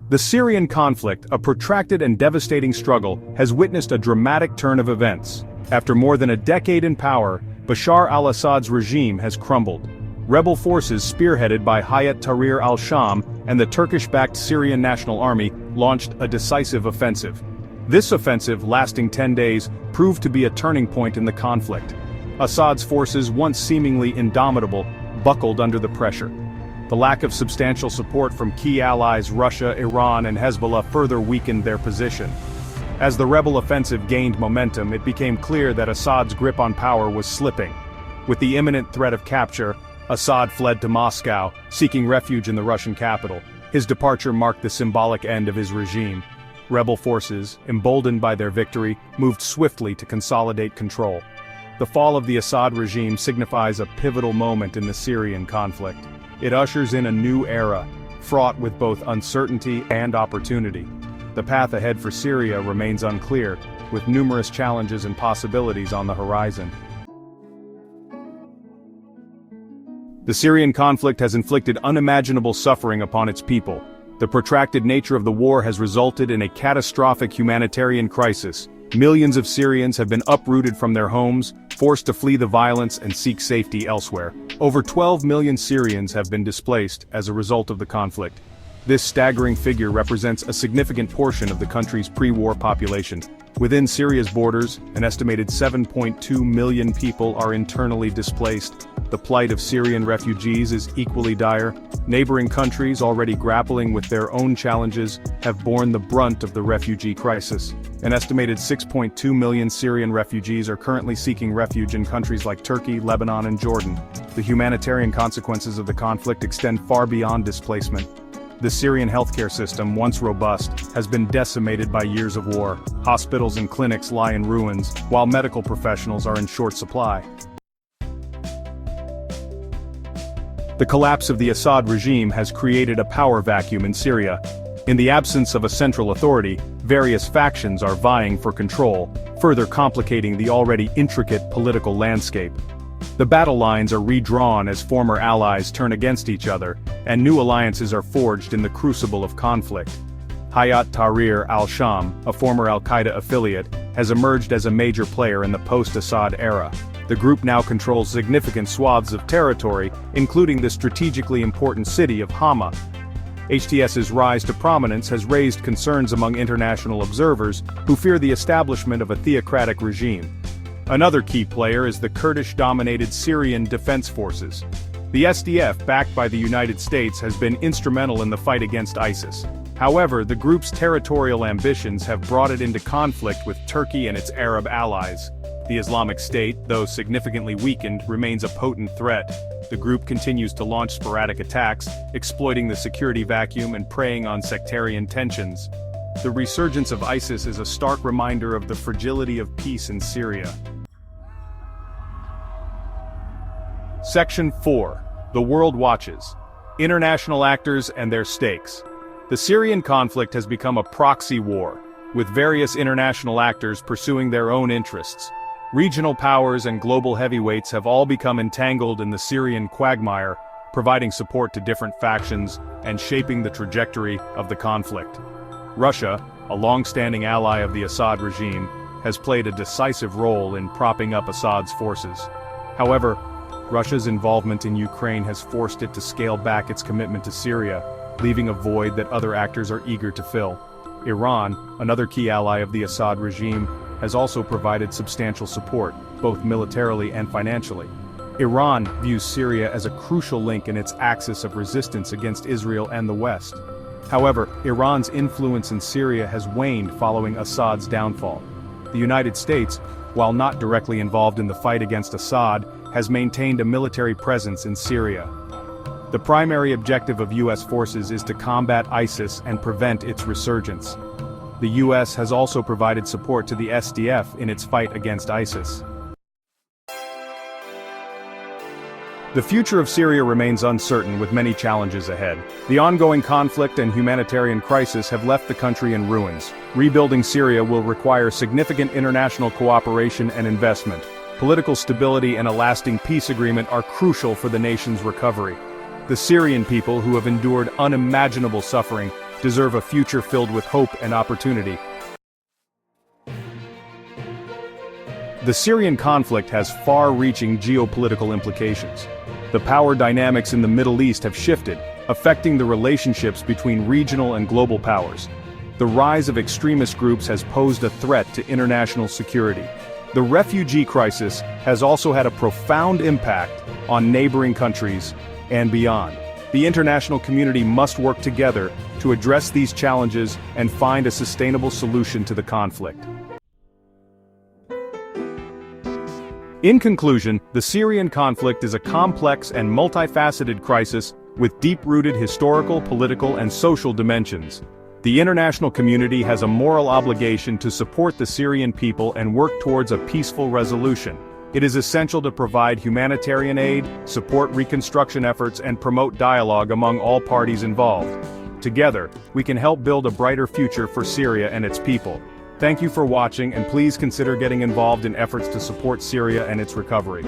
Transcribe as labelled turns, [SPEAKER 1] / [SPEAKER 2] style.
[SPEAKER 1] The Syrian conflict, a protracted and devastating struggle, has witnessed a dramatic turn of events. After more than a decade in power, Bashar al-Assad's regime has crumbled. Rebel forces spearheaded by Hayat Tahrir al-Sham and the Turkish-backed Syrian National Army launched a decisive offensive. This offensive, lasting 10 days, proved to be a turning point in the conflict. Assad's forces, once seemingly indomitable, buckled under the pressure. The lack of substantial support from key allies Russia, Iran, and Hezbollah further weakened their position. As the rebel offensive gained momentum, it became clear that Assad's grip on power was slipping. With the imminent threat of capture, Assad fled to Moscow, seeking refuge in the Russian capital. His departure marked the symbolic end of his regime. Rebel forces, emboldened by their victory, moved swiftly to consolidate control. The fall of the Assad regime signifies a pivotal moment in the Syrian conflict. It ushers in a new era, fraught with both uncertainty and opportunity. The path ahead for Syria remains unclear, with numerous challenges and possibilities on the horizon. The Syrian conflict has inflicted unimaginable suffering upon its people. The protracted nature of the war has resulted in a catastrophic humanitarian crisis. Millions of Syrians have been uprooted from their homes, forced to flee the violence and seek safety elsewhere. Over 12 million Syrians have been displaced as a result of the conflict. This staggering figure represents a significant portion of the country's pre-war population. Within Syria's borders, an estimated 7.2 million people are internally displaced. The plight of Syrian refugees is equally dire. Neighboring countries, already grappling with their own challenges, have borne the brunt of the refugee crisis. An estimated 6.2 million Syrian refugees are currently seeking refuge in countries like Turkey, Lebanon, and Jordan. The humanitarian consequences of the conflict extend far beyond displacement. The Syrian healthcare system, once robust, has been decimated by years of war. Hospitals and clinics lie in ruins, while medical professionals are in short supply. The collapse of the Assad regime has created a power vacuum in Syria. In the absence of a central authority, various factions are vying for control, further complicating the already intricate political landscape. The battle lines are redrawn as former allies turn against each other, and new alliances are forged in the crucible of conflict. Hayat Tahrir al-Sham, a former al-Qaeda affiliate, has emerged as a major player in the post-Assad era. The group now controls significant swaths of territory, including the strategically important city of Hama. HTS's rise to prominence has raised concerns among international observers who fear the establishment of a theocratic regime. Another key player is the Kurdish-dominated Syrian Defense Forces. The SDF, backed by the United States, has been instrumental in the fight against ISIS. However, the group's territorial ambitions have brought it into conflict with Turkey and its Arab allies. The Islamic State, though significantly weakened, remains a potent threat. The group continues to launch sporadic attacks, exploiting the security vacuum and preying on sectarian tensions. The resurgence of ISIS is a stark reminder of the fragility of peace in Syria. Section 4. The World Watches. International actors and their stakes. The Syrian conflict has become a proxy war, with various international actors pursuing their own interests. Regional powers and global heavyweights have all become entangled in the Syrian quagmire, providing support to different factions and shaping the trajectory of the conflict. Russia, a long-standing ally of the Assad regime, has played a decisive role in propping up Assad's forces. However, Russia's involvement in Ukraine has forced it to scale back its commitment to Syria, leaving a void that other actors are eager to fill. Iran, another key ally of the Assad regime, has also provided substantial support, both militarily and financially. Iran views Syria as a crucial link in its axis of resistance against Israel and the West. However, Iran's influence in Syria has waned following Assad's downfall. The United States, while not directly involved in the fight against Assad, has maintained a military presence in Syria. The primary objective of U.S. forces is to combat ISIS and prevent its resurgence. The U.S. has also provided support to the SDF in its fight against ISIS. The future of Syria remains uncertain, with many challenges ahead. The ongoing conflict and humanitarian crisis have left the country in ruins. Rebuilding Syria will require significant international cooperation and investment. Political stability and a lasting peace agreement are crucial for the nation's recovery. The Syrian people, who have endured unimaginable suffering, deserve a future filled with hope and opportunity. The Syrian conflict has far-reaching geopolitical implications. The power dynamics in the Middle East have shifted, affecting the relationships between regional and global powers. The rise of extremist groups has posed a threat to international security. The refugee crisis has also had a profound impact on neighboring countries and beyond. The international community must work together to address these challenges and find a sustainable solution to the conflict. In conclusion, the Syrian conflict is a complex and multifaceted crisis with deep-rooted historical, political, and social dimensions. The international community has a moral obligation to support the Syrian people and work towards a peaceful resolution. It is essential to provide humanitarian aid, support reconstruction efforts, and promote dialogue among all parties involved. Together, we can help build a brighter future for Syria and its people. Thank you for watching, and please consider getting involved in efforts to support Syria and its recovery.